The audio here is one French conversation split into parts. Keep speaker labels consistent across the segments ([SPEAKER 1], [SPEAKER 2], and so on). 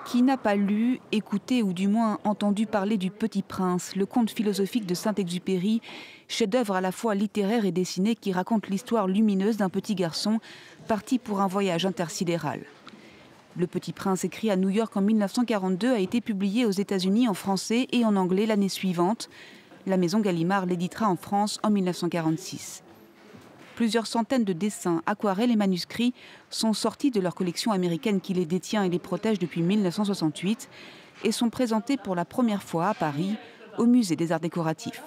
[SPEAKER 1] Qui n'a pas lu, écouté ou du moins entendu parler du Petit Prince, le conte philosophique de Saint-Exupéry, chef-d'œuvre à la fois littéraire et dessiné qui raconte l'histoire lumineuse d'un petit garçon parti pour un voyage intersidéral. Le Petit Prince, écrit à New York en 1942, a été publié aux États-Unis en français et en anglais l'année suivante. La maison Gallimard l'éditera en France en 1946. Plusieurs centaines de dessins, aquarelles et manuscrits sont sortis de leur collection américaine qui les détient et les protège depuis 1968 et sont présentés pour la première fois à Paris, au Musée des Arts Décoratifs.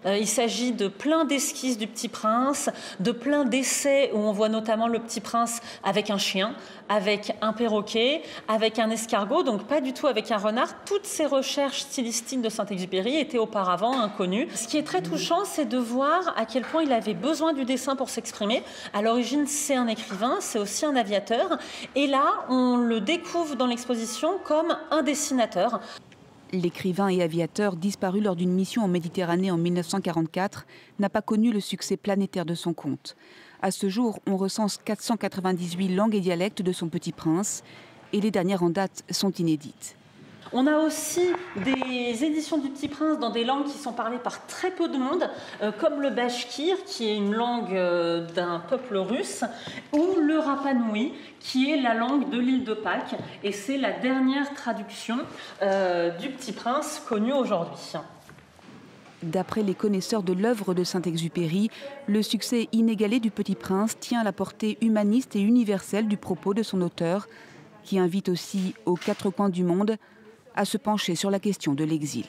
[SPEAKER 2] Il s'agit de plein d'esquisses du Petit Prince, de plein d'essais où on voit notamment le Petit Prince avec un chien, avec un perroquet, avec un escargot, donc pas du tout avec un renard. Toutes ces recherches stylistiques de Saint-Exupéry étaient auparavant inconnues. Ce qui est très touchant, c'est de voir à quel point il avait besoin du dessin pour s'exprimer. À l'origine, c'est un écrivain, c'est aussi un aviateur. Et là, on le découvre dans l'exposition comme un dessinateur.
[SPEAKER 1] L'écrivain et aviateur, disparu lors d'une mission en Méditerranée en 1944, n'a pas connu le succès planétaire de son conte. À ce jour, on recense 498 langues et dialectes de son Petit Prince, et les dernières en date sont inédites.
[SPEAKER 2] On a aussi des éditions du Petit Prince dans des langues qui sont parlées par très peu de monde, comme le bashkir, qui est une langue d'un peuple russe, ou le Rapa-Nui, qui est la langue de l'île de Pâques. Et c'est la dernière traduction du Petit Prince connue aujourd'hui.
[SPEAKER 1] D'après les connaisseurs de l'œuvre de Saint-Exupéry, le succès inégalé du Petit Prince tient à la portée humaniste et universelle du propos de son auteur, qui invite aussi aux quatre coins du monde à se pencher sur la question de l'exil.